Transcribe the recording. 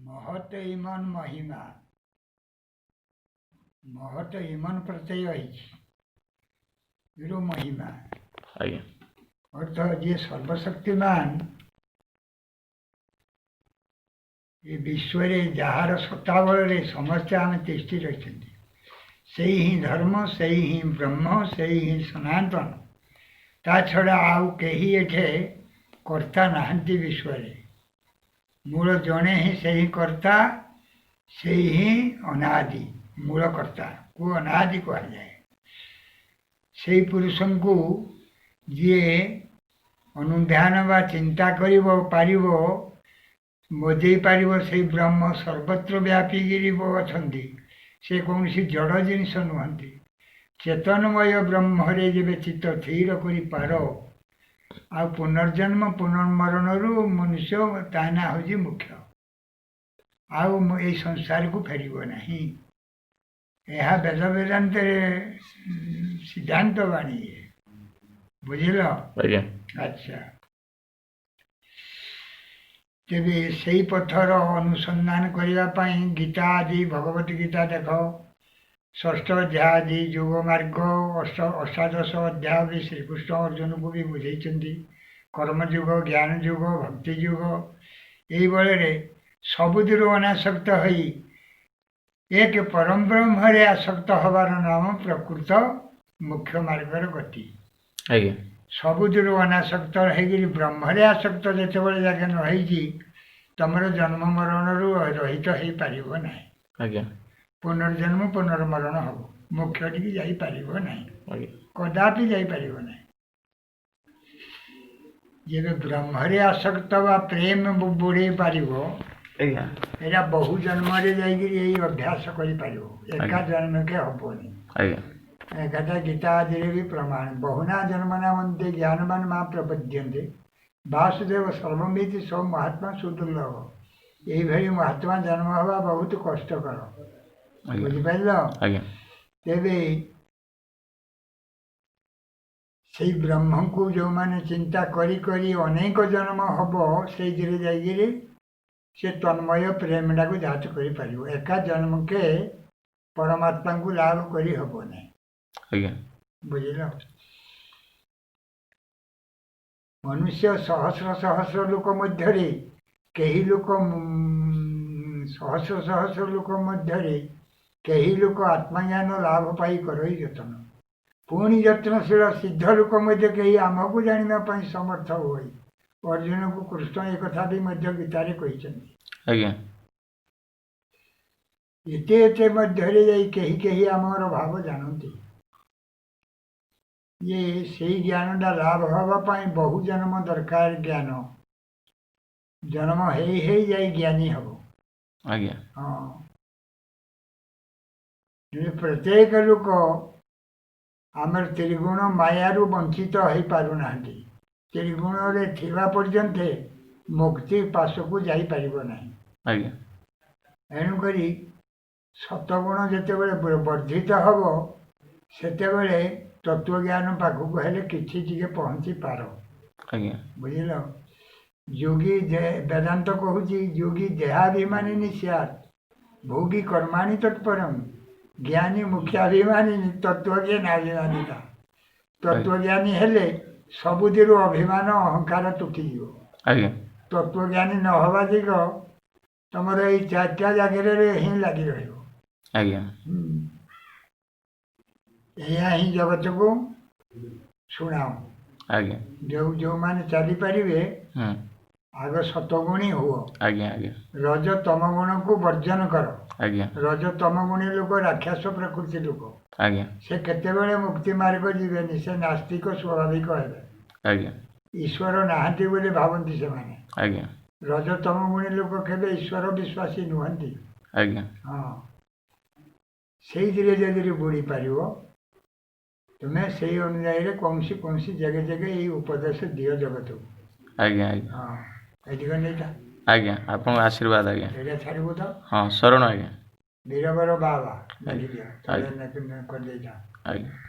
महत इमन महिमा महत इमन प्रत्यय है महिमा ଆଜ୍ଞା अर्थ जी सर्वशक्तिमान ये विश्व जार सत्ता बल समस्ते आम तिष्ठि रही से ही धर्म से ही ब्रह्म से ही सनातन ता छड़ा आउ कहीं एठे कर्ता नहांती विश्व मूल जड़े ही से ही कर्ता से ही अनादि मूलकर्ता को अनादि कह जाए से पुरुष को जी अनुध्यान व चिंता कर बजै पार से ब्रह्म सर्वत्र व्यापी गिरी अच्छी से कौन सी जड़ जिनस नुहति चेतनमय ब्रह्मरे जब चित्त स्थिर कर आ पुनर्जन्म पुनर्मरण मनुष्य ताना हूँ मुख्य आउ ये संसार को फेर ना यह वेद वेदांत सिद्धांत वाणी है बुझल अच्छा तेरे से पथर अनुसंधान करने गीता आदि भगवत गीता देख षष्ठ अध्याय आदि योग मार्ग अष्टादश अध्याय भी श्रीकृष्ण अर्जुन को भी बुझे कर्मयुग ज्ञान युग भक्ति युग यही बड़े सबुदिर अनासक्त हो एक परम ब्रह्म आसक्त हबार नाम प्रकृत मुख्य मार्गर गति सबुदिर अनासक्त हो ब्रह्म आसक्त जिते जगह नई तुम जन्म मरण रहित हो पार ना पुनर्जन्म पुनर्मरण हम मुख्य टी जापर ना कदापि जापर ना जब ब्रह्म आसक्त व प्रेम बुड़े पार एरा बहु जन्म यही अभ्यास कर एका जन्म के हेनी कथा गीता आदि भी प्रमाण बहुना जन्मना मनते ज्ञानवान माँ प्रपद्यन्ते वासुदेव सर्वमिति सब महात्मा सुदुर्लभ यही महात्मा जन्म हवा बहुत कष्टकर बुझिपार तेरे से ब्रह्म को जो मैंने चिंता करी करी अनेक जन्म हम से जाइए से तन्मय प्रेम को जांच कर एका जन्म के परमात्मा को लाभ करी हब ना बुझल मनुष्य सहस्र सहस्र लोक मध्य कई लोक सहस्र सहस्र लोक मध्य कई लोक आत्मज्ञान लाभ पाई कर जतन पुणी यत्नशील सिद्ध लोक मध्य कई आमको जानापी समर्थ हो अर्जुन को कृष्ण एक कथा भी गीतार कहते एते मध्य कहीं आमर भाव जानती ये से ज्ञानटा लाभ हाँपाई बहु जन्म दरकार ज्ञान जन्म है जाए ज्ञानी हम हाँ प्रत्येक लोक आम त्रिगुण मायारू वंचित हो पारना त्रिगुण थिबा पर्यंत मुक्ति पाश को जापर ना एणुक सतगुण जिते वर्धित हम सेते तत्वज्ञान पाखक हेले कि पहुँची पार बुझल योगी वेदांत कहूँ योगी देहाभिमानी निश्यात भोगी कर्माणि तत्परम ज्ञानी मुख्याभिमानी तत्वज्ञानाभिमानिता तत्वज्ञानी हेले सबुदिर अभिमान अहंकार तुटी तत्वज्ञानी न हवा दिग तुम ये चार्टा जगह ही लगी रहा ही जगत को शुणाओ जो मैंने चली पारे आग सतगुणी हुआ रज तम गुण को वर्जन कर रज तम गुणी लोक राक्षस प्रकृति लोक से केते मुक्ति मार्ग जीवेनि से नास्तिक स्वाभाविक है ईश्वर नहांती बोले भावती से माने रज तम गुणी लोक केबे ईश्वर विश्वासी नुहंती हाँ से जदि बुड़ी पार तुम्हें से अनुजाई कौन सी जगह जगह ये उपदेश दियो जगत को हाँ आज्ञा आप आशीर्वाद आज्ञा छाड़ू तो हाँ शरण आज्ञा वीरवर बाबा कर